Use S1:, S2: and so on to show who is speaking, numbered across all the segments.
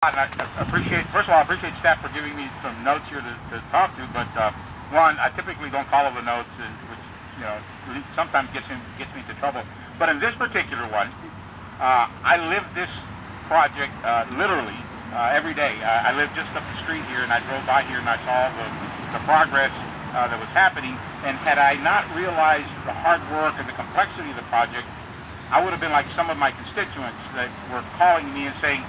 S1: And I appreciate, first of all, I appreciate staff for giving me some notes here to talk to, but one, I typically don't follow the notes, and which, you know, sometimes gets me into trouble. But in this particular one, I live this project literally every day. I live just up the street here, and I drove by here and I saw the progress that was happening, and had I not realized the hard work and the complexity of the project, I would have been like some of my constituents that were calling me and saying,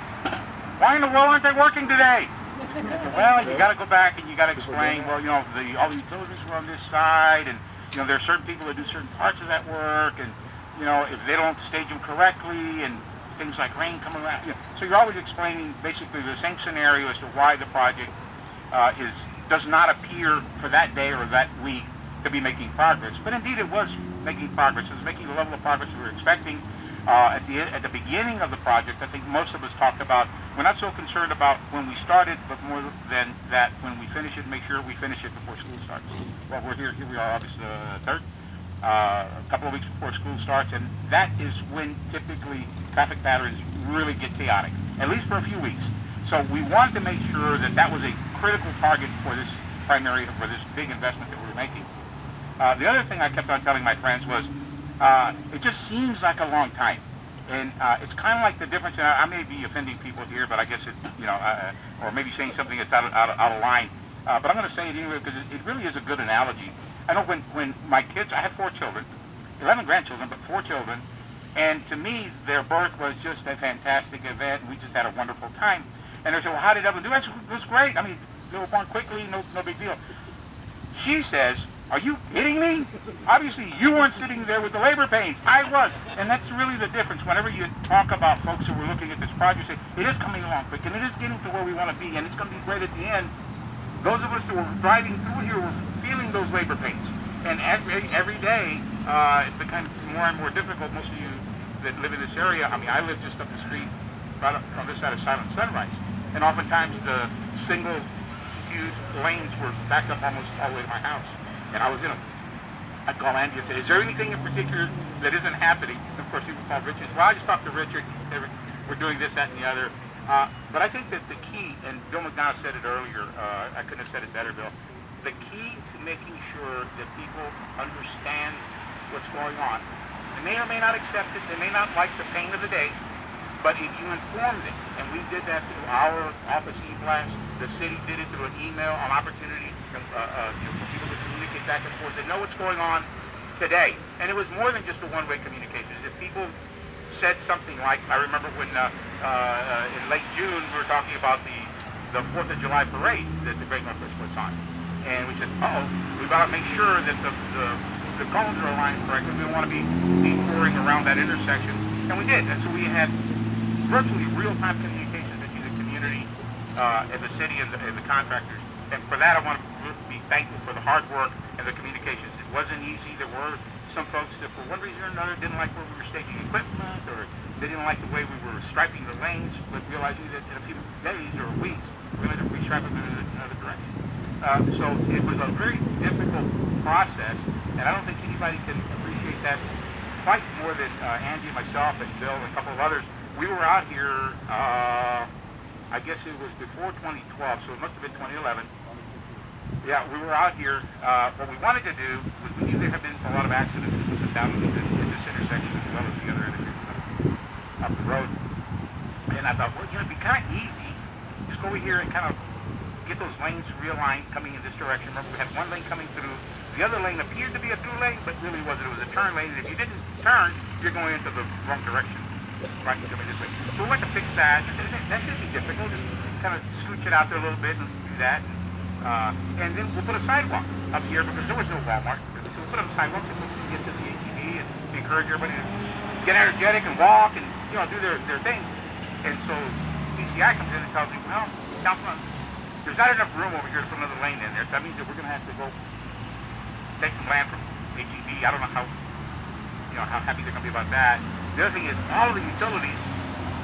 S1: why in the world aren't they working today? Said, well, you got to go back and you got to explain, well, you know, all the utilities were on this side, and, you know, there are certain people that do certain parts of that work, and, you know, if they don't stage them correctly, and things like rain coming around, you know, so you're always explaining basically the same scenario as to why the project does not appear for that day or that week to be making progress. But indeed it was making progress. It was making the level of progress we were expecting. At the beginning of the project, I think most of us talked about, we're not so concerned about when we started, but more than that, when we finish it, make sure we finish it before school starts. Well, here we are, August the 3rd, a couple of weeks before school starts, and that is when typically traffic patterns really get chaotic, at least for a few weeks. So we wanted to make sure that that was a critical target for this for this big investment that we were making. The other thing I kept on telling my friends was, it just seems like a long time. And it's kind of like the difference, and I may be offending people here, but I guess it, you know, or maybe saying something that's out of line. But I'm going to say it anyway because it really is a good analogy. I know when my kids, I have 4 children, 11 grandchildren, but 4 children, and to me, their birth was just a fantastic event, and we just had a wonderful time. And they said, well, how did Evelyn do? It was great. I mean, they were born quickly, no big deal. She says, are you kidding me? Obviously, you weren't sitting there with the labor pains. I was. And that's really the difference. Whenever you talk about folks who were looking at this project, say, it is coming along quick, and it is getting to where we want to be, and it's going to be great at the end. Those of us who were driving through here were feeling those labor pains. And every day, it becomes more and more difficult. Most of you that live in this area, I mean, I live just up the street, right up on this side of Silent Sunrise. And oftentimes, the single huge lanes were backed up almost all the way to my house. And I was in them. I'd call Andy and say, is there anything in particular that isn't happening? Of course, he would call Richard. Well, I just talked to Richard. He said, we're doing this, that, and the other. But I think that the key, and Bill McDonough said it earlier, I couldn't have said it better, Bill. The key to making sure that people understand what's going on. They may or may not accept it. They may not like the pain of the day. But if you inform them, and we did that through our office e-blast, the city did it through an email, an opportunity for people to communicate back and forth. They know what's going on today. And it was more than just a one-way communication. If people said something like, I remember when in late June we were talking about the 4th of July parade that the Great Northwest puts on. And we said, we got to make sure that the cones are aligned correctly. We don't want to be detouring around that intersection. And we did. And so we had virtually real-time communications between the community and the city and the contractors. And for that, I want to be thankful for the hard work and the communications. It wasn't easy. There were some folks that, for one reason or another, didn't like where we were staging equipment, or they didn't like the way we were striping the lanes, but realizing that in a few days or weeks, we're going to restripe them in another direction. So it was a very difficult process, and I don't think anybody can appreciate that quite more than Andy and myself and Bill and a couple of others. We were out here, I guess it was before 2012, so it must have been 2011. Yeah, we were out here. What we wanted to do was, we knew there had been a lot of accidents down in this intersection as well as the other intersections up the road. And I thought, well, you know, it'd be kind of easy. Just go over here and kind of get those lanes realigned coming in this direction. Remember, we had one lane coming through. The other lane appeared to be a through lane, but really wasn't. It was a turn lane. And if you didn't turn, you're going into the wrong direction. Right, coming this way. So we went to fix that. That shouldn't be difficult. Just kind of scooch it out there a little bit and do that. And then we'll put a sidewalk up here because there was no Walmart. So we'll put up a sidewalk so folks can get to the ATV and encourage everybody to get energetic and walk and, you know, do their thing. And so PCI comes in and tells me, well, Councilman, there's not enough room over here to put another lane in there. So that means that we're going to have to go take some land from ATV. I don't know how happy they're going to be about that. The other thing is, all of the utilities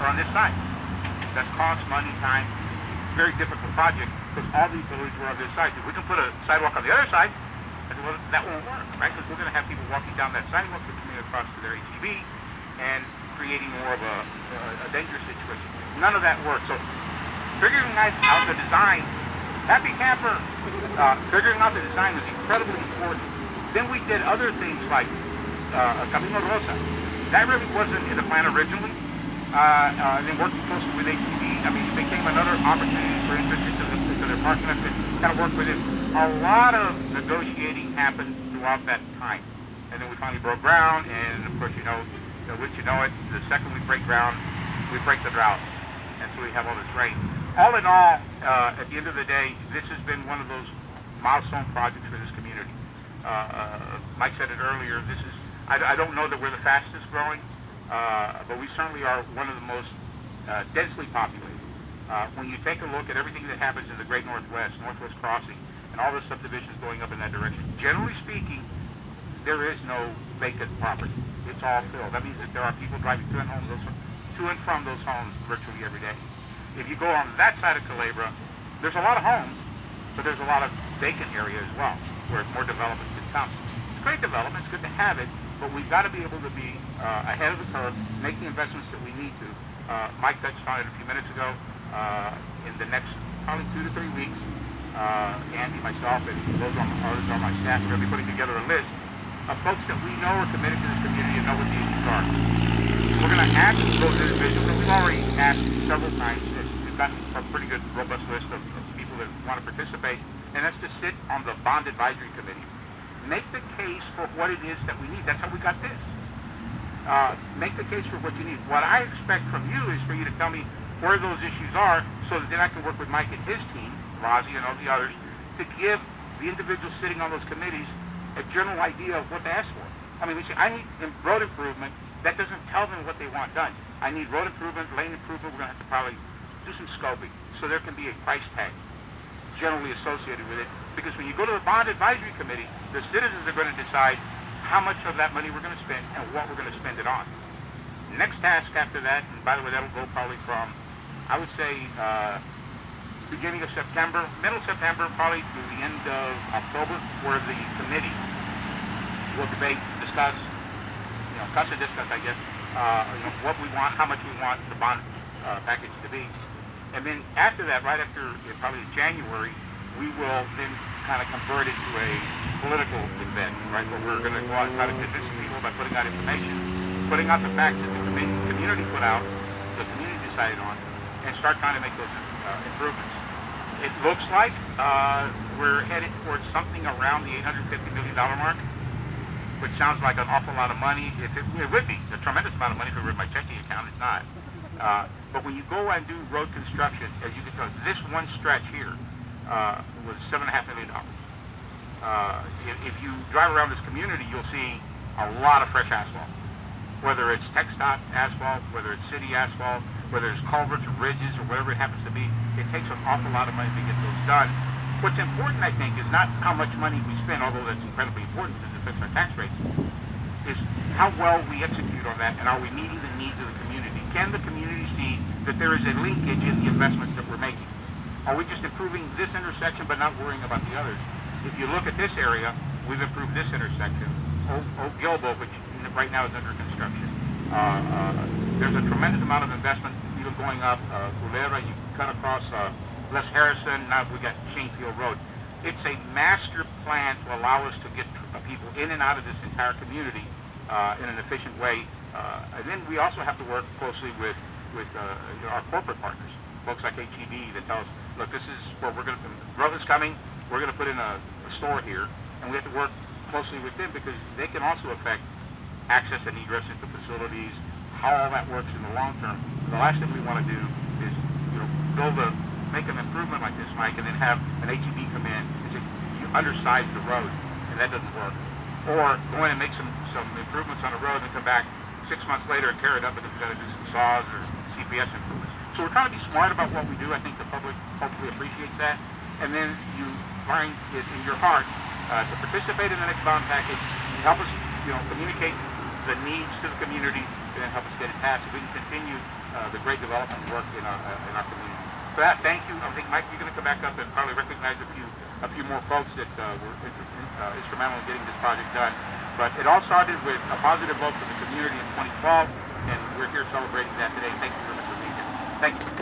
S1: are on this side. That's cost, money, time. Very difficult project because all the utilities were on this side. If we can put a sidewalk on the other side, I said, well, that won't work, right? Because we're going to have people walking down that sidewalk, coming across to their ATV, and creating more of a dangerous situation. None of that worked. So out the design, happy camper, figuring out the design was incredibly important. Then we did other things like Camino Rosa. That really wasn't in the plan originally. And then working closely with HEB, I mean, it became another opportunity for interest into their parks, and to kind of work with it. A lot of negotiating happened throughout that time. And then we finally broke ground, and of course, wouldn't you know it, the second we break ground, we break the drought. And so we have all this rain. All in all, at the end of the day, this has been one of those milestone projects for this community. Mike said it earlier, I don't know that we're the fastest growing, but we certainly are one of the most densely populated. When you take a look at everything that happens in the Great Northwest Crossing, and all the subdivisions going up in that direction, generally speaking, there is no vacant property. It's all filled. That means that there are people driving to and from those homes virtually every day. If you go on that side of Culebra, there's a lot of homes, but there's a lot of vacant area as well, where more development can come. It's great development, it's good to have it, but we've got to be able to be ahead of the curve, make the investments that we need to. Mike touched on it a few minutes ago. In the next probably 2 to 3 weeks, Andy, myself, and those on my staff are going to be putting together a list of folks that we know are committed to this community and know what the issues are. We're going to ask those individuals, and we've already asked several times, and we've gotten a pretty good, robust list of people that want to participate, and that's to sit on the Bond Advisory Committee. Make the case for what it is that we need. That's how we got this. Make the case for what you need. What I expect from you is for you to tell me where those issues are, so that then I can work with Mike and his team, Razi and all the others, to give the individuals sitting on those committees a general idea of what to ask for. I mean, we say, I need road improvement. That doesn't tell them what they want done. I need road improvement, lane improvement. We're going to have to probably do some scoping, so there can be a price tag generally associated with it. Because when you go to the Bond Advisory Committee, the citizens are going to decide how much of that money we're going to spend and what we're going to spend it on. Next task after that, and by the way, that'll go probably from, I would say, beginning of September, middle September, probably to the end of October, where the committee will debate, discuss, I guess, what we want, how much we want the bond package to be. And then after that, right after probably January, we will then kind of convert it to a political event, right, where we're going to go out and try to convince people by putting out information, putting out the facts that the community put out, the community decided on, and start trying to make those improvements. It looks like we're headed towards something around the $850 million mark, which sounds like an awful lot of money. It would be a tremendous amount of money if it were in my checking account. It's not. But when you go and do road construction, as you can tell, this one stretch here was $7.5 million. If you drive around this community, you'll see a lot of fresh asphalt. Whether it's TxDOT asphalt, whether it's city asphalt, whether it's culverts or bridges or whatever it happens to be, it takes an awful lot of money to get those done. What's important, I think, is not how much money we spend, although that's incredibly important because it affects our tax rates, is how well we execute on that, and are we meeting the needs of the community? Can the community see that there is a linkage in the investments that we're making? Are we just improving this intersection but not worrying about the others? If you look at this area, we've improved this intersection, Oak Gilbo, which right now is under construction. There's a tremendous amount of investment even going up Culebra. You cut across Les Harrison, now we got Shanefield Road. It's a master plan to allow us to get people in and out of this entire community in an efficient way. And then we also have to work closely with our corporate partners, folks like HEB that tell us, look, this is where we're going to, growth is coming, we're going to put in a store here, and we have to work closely with them because they can also affect access and egress into facilities, how all that works in the long term. The last thing we want to do is, make an improvement like this, Mike, and then have an HEB come in and say, you undersize the road, and that doesn't work. Or go in and make some improvements on the road and come back 6 months later and tear it up because we've got to do some saws or CPS improvements. So we're trying to be smart about what we do. I think the public hopefully appreciates that. And then you find it in your heart to participate in the next bond package, help us, communicate the needs to the community, and then help us get it passed so we can continue the great development work in our community. For that, thank you. I think, Mike, you're going to come back up and probably recognize a few more folks that were instrumental in getting this project done. But it all started with a positive vote from the community in 2012, and we're here celebrating that today. Thank you very much for being here. Thank you.